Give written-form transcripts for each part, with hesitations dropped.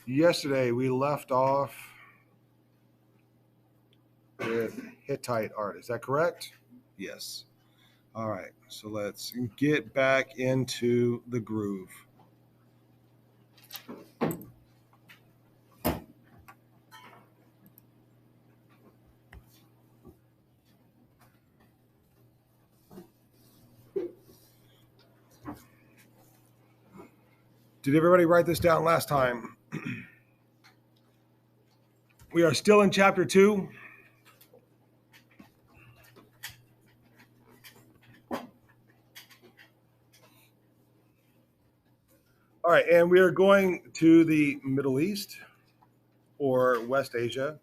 Yesterday we left off with Hittite art. Is that correct? Yes. All right. So let's get back into the groove. Did everybody write this down last time? We are still in chapter 2. All right, and we are going to the Middle East or West Asia.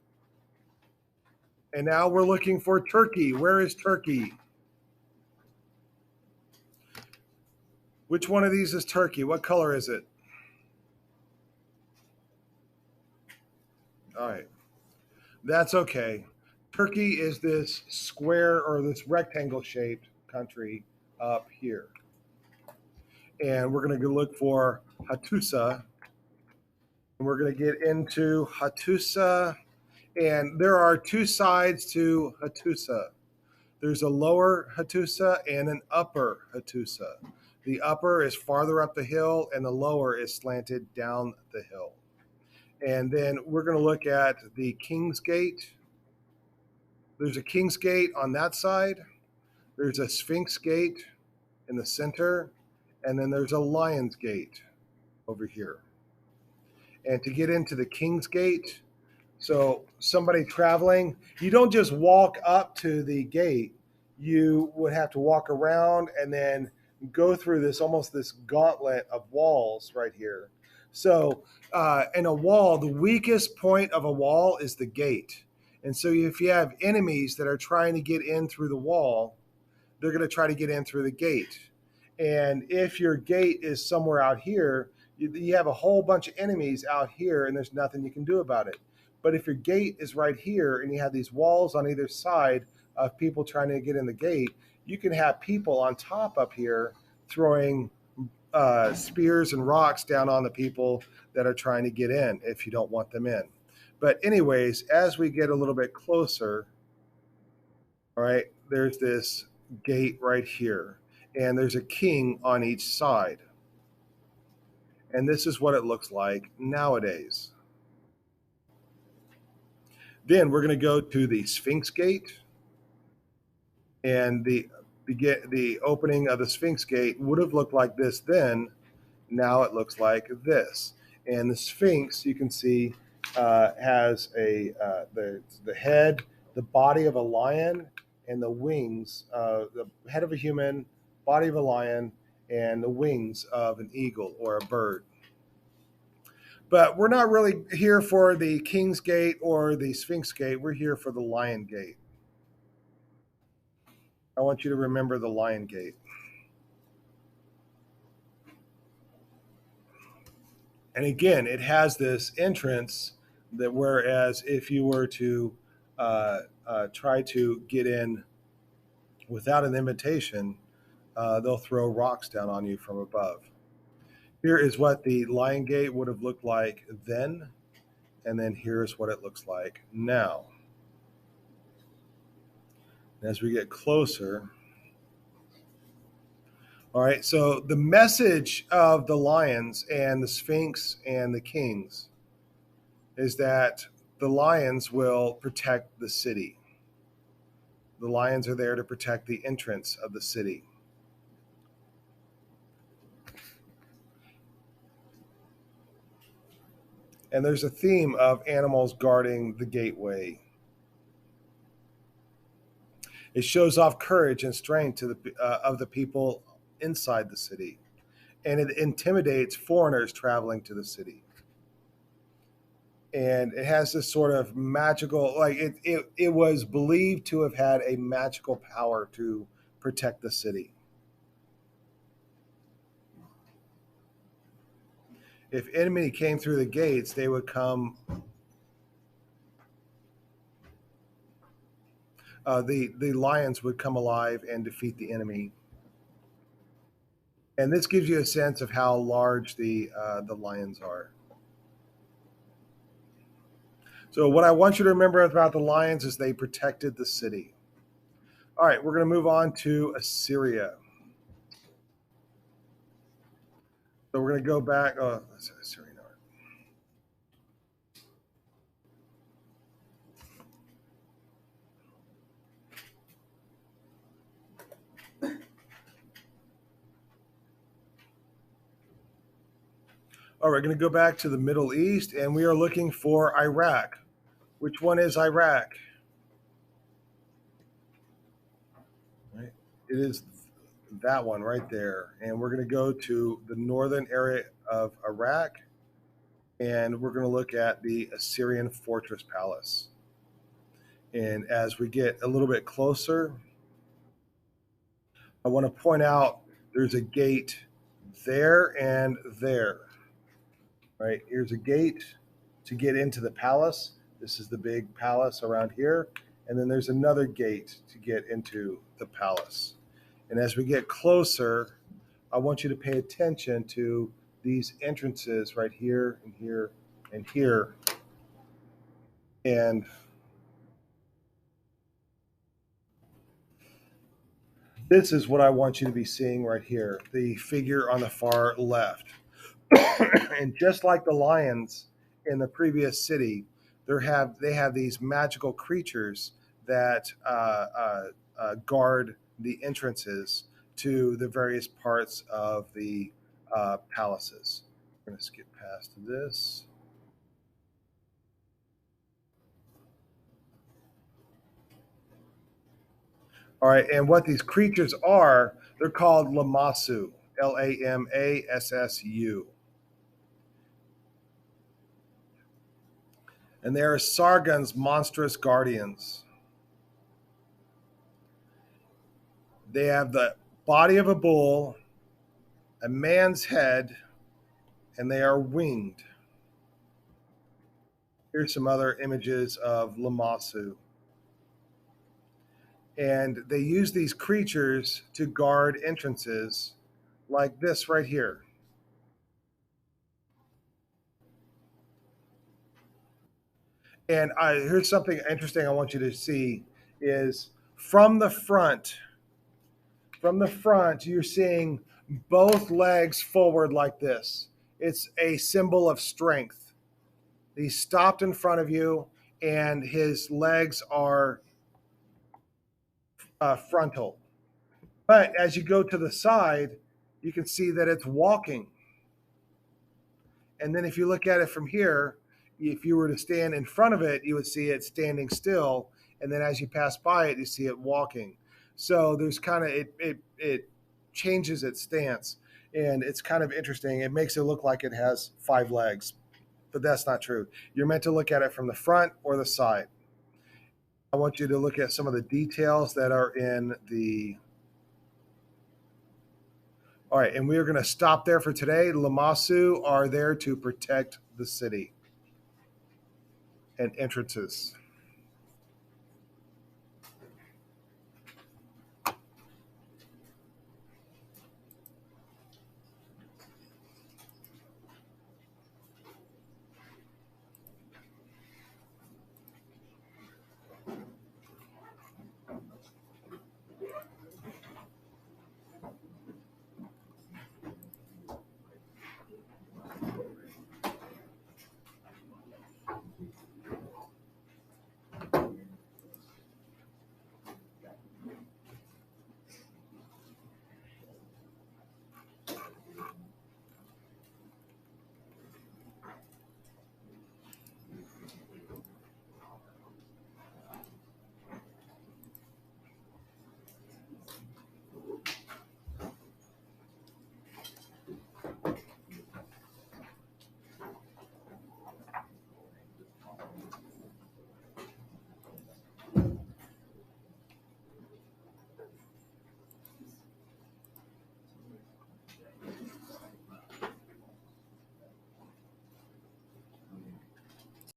And now we're looking for Turkey. Where is Turkey? Which one of these is Turkey? What color is it? All right. That's okay. Turkey is this square or this rectangle shaped country up here. And we're going to go look for Hattusa. And we're going to get into Hattusa. And there are two sides to Hattusa. There's a lower Hattusa and an upper Hattusa. The upper is farther up the hill, and the lower is slanted down the hill. And then we're going to look at the King's Gate. There's a King's Gate on that side. There's a Sphinx Gate in the center. And then there's a Lion's Gate over here. And to get into the King's Gate, so somebody traveling, you don't just walk up to the gate. You would have to walk around and then go through this almost this gauntlet of walls right here. So in a wall, the weakest point of a wall is the gate. And so if you have enemies that are trying to get in through the wall, they're going to try to get in through the gate. And if your gate is somewhere out here, you have a whole bunch of enemies out here and there's nothing you can do about it. But if your gate is right here and you have these walls on either side of people trying to get in the gate, you can have people on top up here throwing spears and rocks down on the people that are trying to get in if you don't want them in. But anyways, as we get a little bit closer, all right, there's this gate right here, and there's a king on each side. And this is what it looks like nowadays. Then we're going to go to the Sphinx Gate, and the opening of the Sphinx Gate would have looked like this then. Now it looks like this. And the Sphinx, you can see, has the head, the body of a lion, and the wings, the head of a human, body of a lion, and the wings of an eagle or a bird. But we're not really here for the King's Gate or the Sphinx Gate. We're here for the Lion Gate. I want you to remember the Lion Gate. And again, it has this entrance that whereas if you were to try to get in without an invitation, they'll throw rocks down on you from above. Here is what the Lion Gate would have looked like then, and then here's what it looks like now. As we get closer, all right, so the message of the lions and the Sphinx and the kings is that the lions will protect the city. The lions are there to protect the entrance of the city. And there's a theme of animals guarding the gateway. It shows off courage and strength to of the people inside the city, and it intimidates foreigners traveling to the city. And it has this sort of magical, like it was believed to have had a magical power to protect the city. If enemy came through the gates, they would come. The lions would come alive and defeat the enemy. And this gives you a sense of how large the lions are. So what I want you to remember about the lions is they protected the city. All right, we're going to move on to Assyria. So we're going to go back. Oh, Assyria. All right, we're going to go back to the Middle East, and we are looking for Iraq. Which one is Iraq? Right. It is that one right there. And we're going to go to the northern area of Iraq, and we're going to look at the Assyrian fortress palace. And as we get a little bit closer, I want to point out there's a gate there and there. Right, here's a gate to get into the palace. This is the big palace around here. And then there's another gate to get into the palace. And as we get closer, I want you to pay attention to these entrances right here and here and here. And this is what I want you to be seeing right here, the figure on the far left. And just like the lions in the previous city, they have these magical creatures that guard the entrances to the various parts of the palaces. We're going to skip past this. All right, and what these creatures are, they're called Lamassu, Lamassu. And they are Sargon's monstrous guardians. They have the body of a bull, a man's head, and they are winged. Here's some other images of Lamassu. And they use these creatures to guard entrances like this right here. And here's something interesting I want you to see is from the front, you're seeing both legs forward like this. It's a symbol of strength. He stopped in front of you, and his legs are frontal. But as you go to the side, you can see that it's walking. And then if you look at it from here, if you were to stand in front of it, you would see it standing still. And then as you pass by it, you see it walking. So there's kind of it changes its stance, and it's kind of interesting. It makes it look like it has 5 legs, but that's not true. You're meant to look at it from the front or the side. I want you to look at some of the details that are in the. All right, and we are going to stop there for today. Lamassu are there to protect the city and entrances.